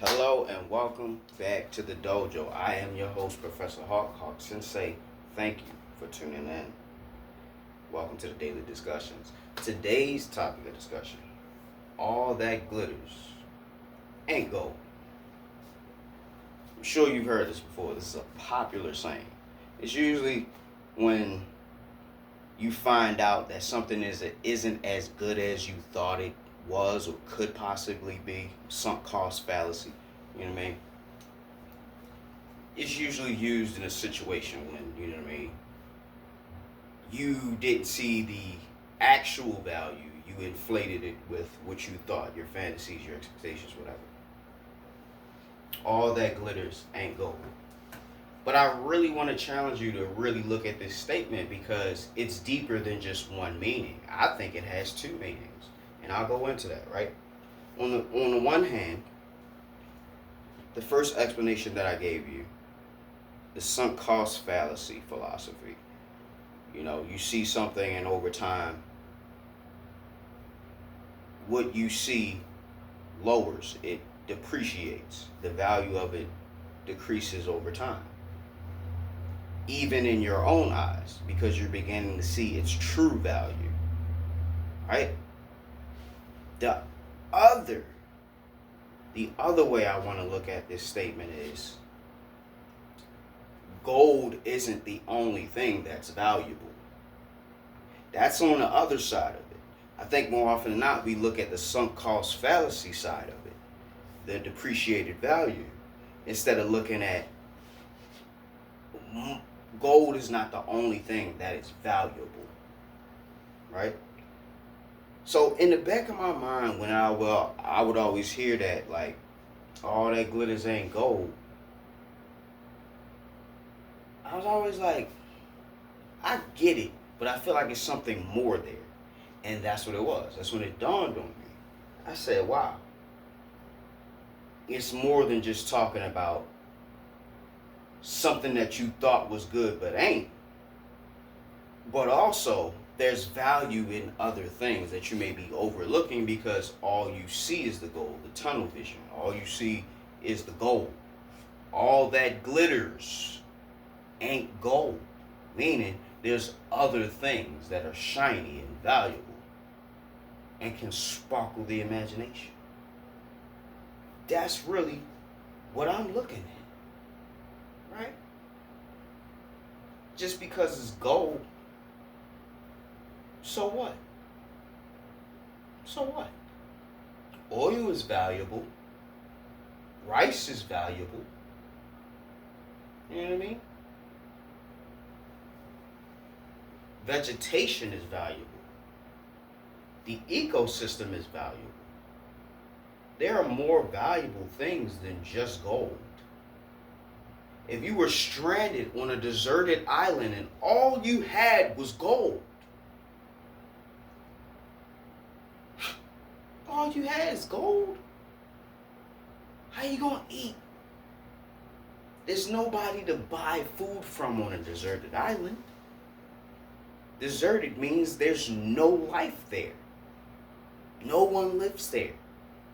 Hello and welcome back to the dojo. I am your host, Professor Hawk Sensei. Thank you for tuning in. Welcome to the daily discussions. Today's topic of discussion: all that glitters ain't gold. I'm sure you've heard this before. This is a popular saying. It's usually when you find out that something isn't as good as you thought it was or could possibly be. Sunk cost fallacy. You know what I mean? It's usually used in a situation when, you know what I mean, you didn't see the actual value. You inflated it with what you thought, your fantasies, your expectations, whatever. All that glitters ain't gold. But I really want to challenge you to really look at this statement because it's deeper than just one meaning. I think it has two meanings. And I'll go into that, right? On the one hand, the first explanation that I gave you, the sunk cost fallacy philosophy. You know, you see something and over time, what you see lowers, it depreciates. The value of it decreases over time. Even in your own eyes, because you're beginning to see its true value. Right? The other the other way I want to look at this statement is gold isn't the only thing that's valuable. That's on the other side of it. I think more often than not, we look at the sunk cost fallacy side of it, the depreciated value, instead of looking at gold is not the only thing that is valuable, right? So in the back of my mind, when I would always hear that, like, all that glitters ain't gold. I was always like, I get it, but I feel like it's something more there. And that's what it was. That's when it dawned on me. I said, wow. It's more than just talking about something that you thought was good but ain't. But also, there's value in other things that you may be overlooking because all you see is the gold, the tunnel vision. All you see is the gold. All that glitters ain't gold. Meaning, there's other things that are shiny and valuable and can sparkle the imagination. That's really what I'm looking at. Right? Just because it's gold, so what? So what? Oil is valuable. Rice is valuable. You know what I mean? Vegetation is valuable. The ecosystem is valuable. There are more valuable things than just gold. If you were stranded on a deserted island and all you had was gold, all you had is gold, how you gonna eat? There's nobody to buy food from on a deserted island. Deserted means there's no life there. No one lives there.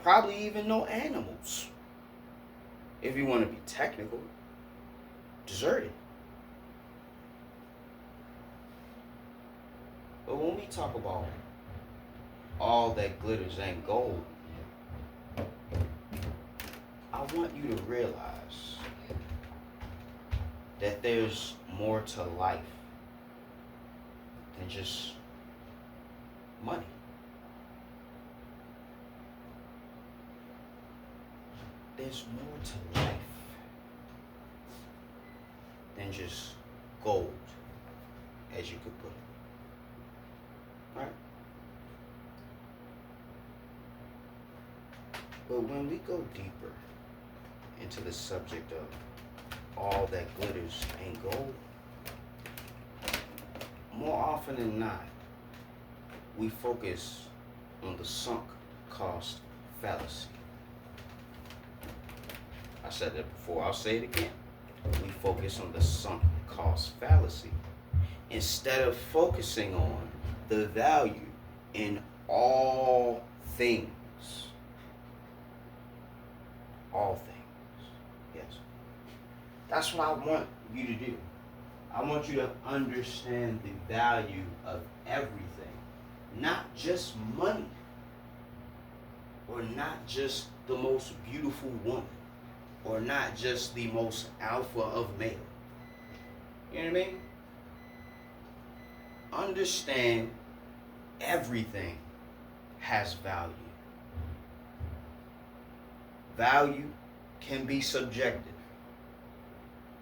Probably even no animals. If you want to be technical, deserted. But when we talk about all that glitters ain't gold, I want you to realize that there's more to life than just money. There's more to life than just gold, as you could put it. Right? But when we go deeper into the subject of all that glitters ain't gold, more often than not, we focus on the sunk cost fallacy. I said that before, I'll say it again. We focus on the sunk cost fallacy instead of focusing on the value in all things. all things. Yes. That's what I want you to do. I want you to understand the value of everything. Not just money. Or not just the most beautiful woman. Or not just the most alpha of male. You know what I mean? Understand everything has value. Value can be subjective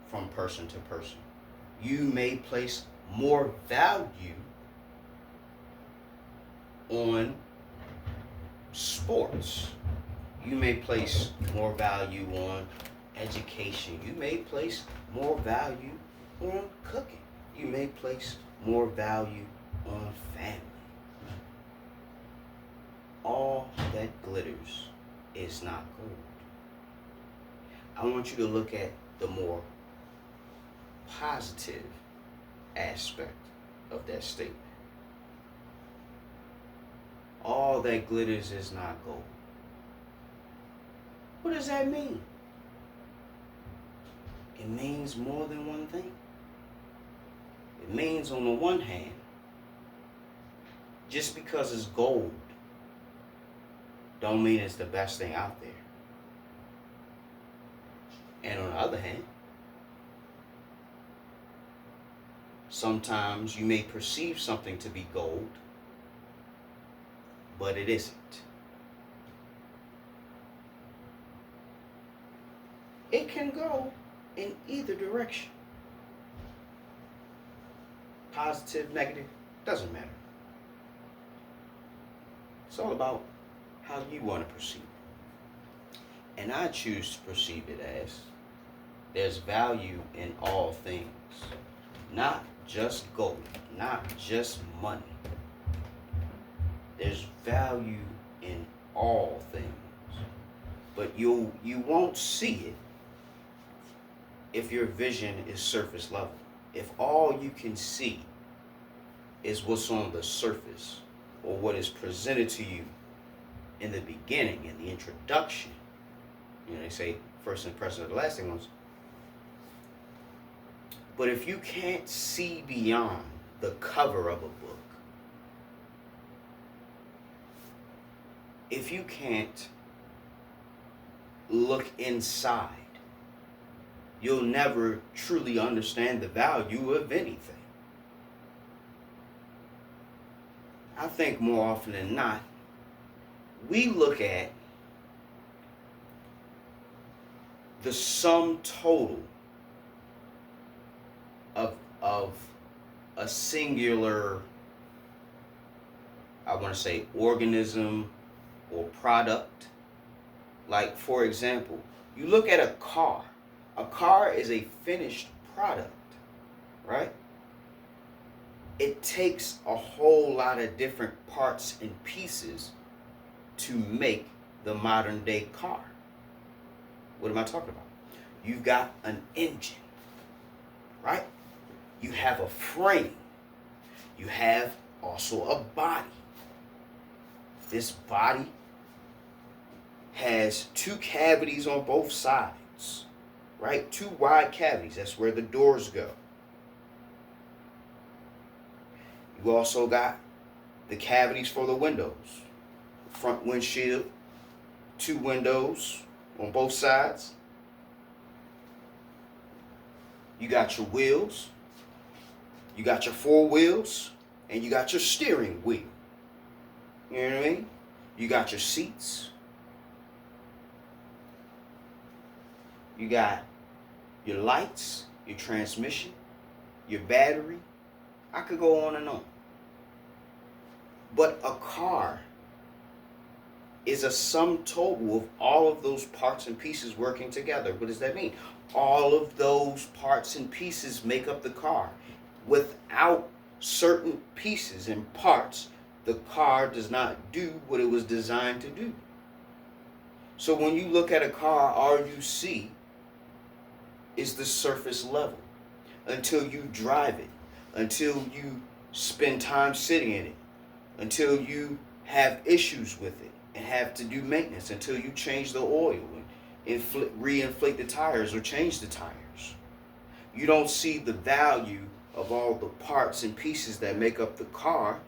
from person to person. You may place more value on sports. You may place more value on education. You may place more value on cooking. You may place more value on family. All that glitters is not gold. I want you to look at the more positive aspect of that statement. All that glitters is not gold. What does that mean? It means more than one thing. It means, on the one hand, just because it's gold don't mean it's the best thing out there. And on the other hand, sometimes you may perceive something to be gold, but it isn't. It can go in either direction. Positive, negative, doesn't matter. It's all about how you want to perceive it. And I choose to perceive it as there's value in all things. Not just gold, not just money. There's value in all things. But you won't see it if your vision is surface level. If all you can see is what's on the surface or what is presented to you in the beginning, in the introduction. You know, they say first impression are the lasting ones. But if you can't see beyond the cover of a book, if you can't look inside, you'll never truly understand the value of anything. I think more often than not, we look at the sum total of a singular, I want to say, organism or product. Like, for example, you look at a car. A car is a finished product, right? It takes a whole lot of different parts and pieces to make the modern day car. What am I talking about? You've got an engine, right? You have a frame. You have also a body. This body has two cavities on both sides, right? Two wide cavities. That's where the doors go. You also got the cavities for the windows. Front windshield, two windows on both sides. You got your wheels. You got your four wheels. And you got your steering wheel. You know what I mean? You got your seats. You got your lights, your transmission, your battery. I could go on and on. But a car is a sum total of all of those parts and pieces working together. What does that mean? All of those parts and pieces make up the car. Without certain pieces and parts, the car does not do what it was designed to do. So when you look at a car, all you see is the surface level until you drive it, until you spend time sitting in it, until you have issues with it and have to do maintenance, until you change the oil reinflate the tires or change the tires. You don't see the value of all the parts and pieces that make up the car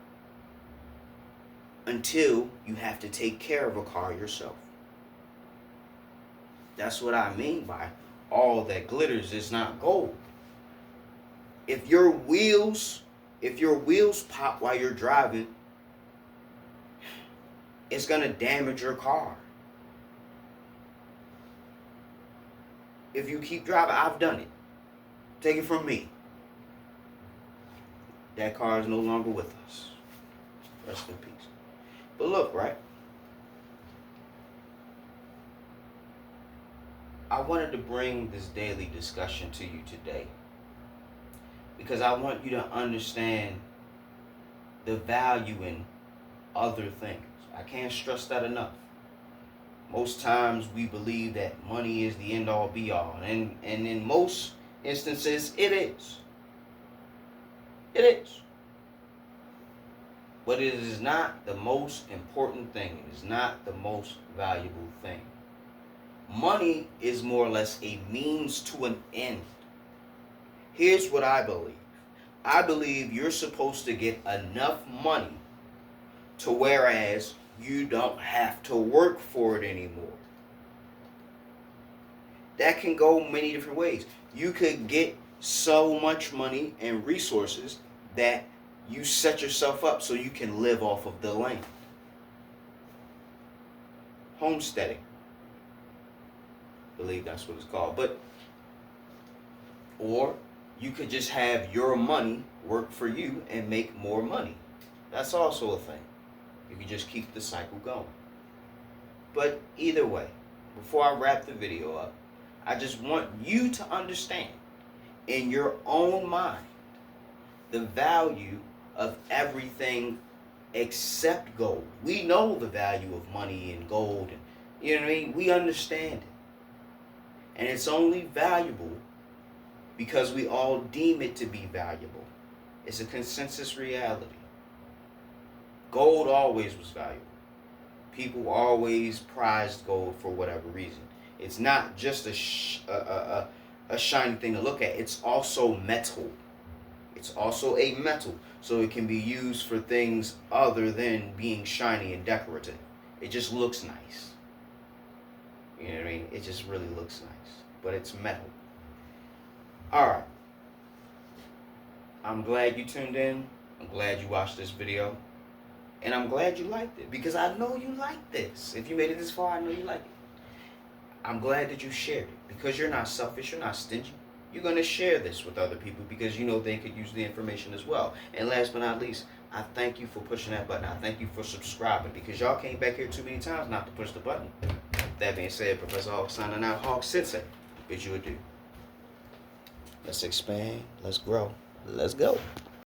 until you have to take care of a car yourself. That's what I mean by all that glitters is not gold. If your wheels pop while you're driving, it's going to damage your car. If you keep driving, I've done it. Take it from me. That car is no longer with us. Rest in peace. But look, right? I wanted to bring this daily discussion to you today because I want you to understand the value in other things. I can't stress that enough. Most times we believe that money is the end all be all, and in most instances it is. It is. But it is not the most important thing. It is not the most valuable thing. Money is more or less a means to an end. Here's what I believe. I believe you're supposed to get enough money to whereas you don't have to work for it anymore. That can go many different ways. You could get so much money and resources that you set yourself up so you can live off of the land. Homesteading. I believe that's what it's called. Or you could just have your money work for you and make more money. That's also a thing. You can just keep the cycle going. But either way, before I wrap the video up, I just want you to understand in your own mind the value of everything except gold. We know the value of money and gold, and you know what I mean? We understand it. And it's only valuable because we all deem it to be valuable. It's a consensus reality. Gold always was valuable. People always prized gold for whatever reason. It's not just a shiny thing to look at. It's also metal. It's also a metal, so it can be used for things other than being shiny and decorative. It just looks nice. You know what I mean? It just really looks nice, but it's metal. All right. I'm glad you tuned in. I'm glad you watched this video. And I'm glad you liked it because I know you like this. If you made it this far, I know you like it. I'm glad that you shared it because you're not selfish, you're not stingy. You're going to share this with other people because you know they could use the information as well. And last but not least, I thank you for pushing that button. I thank you for subscribing because y'all came back here too many times not to push the button. That being said, Professor Hawk signing out. Hawk Sensei, bid you adieu. Let's expand. Let's grow. Let's go.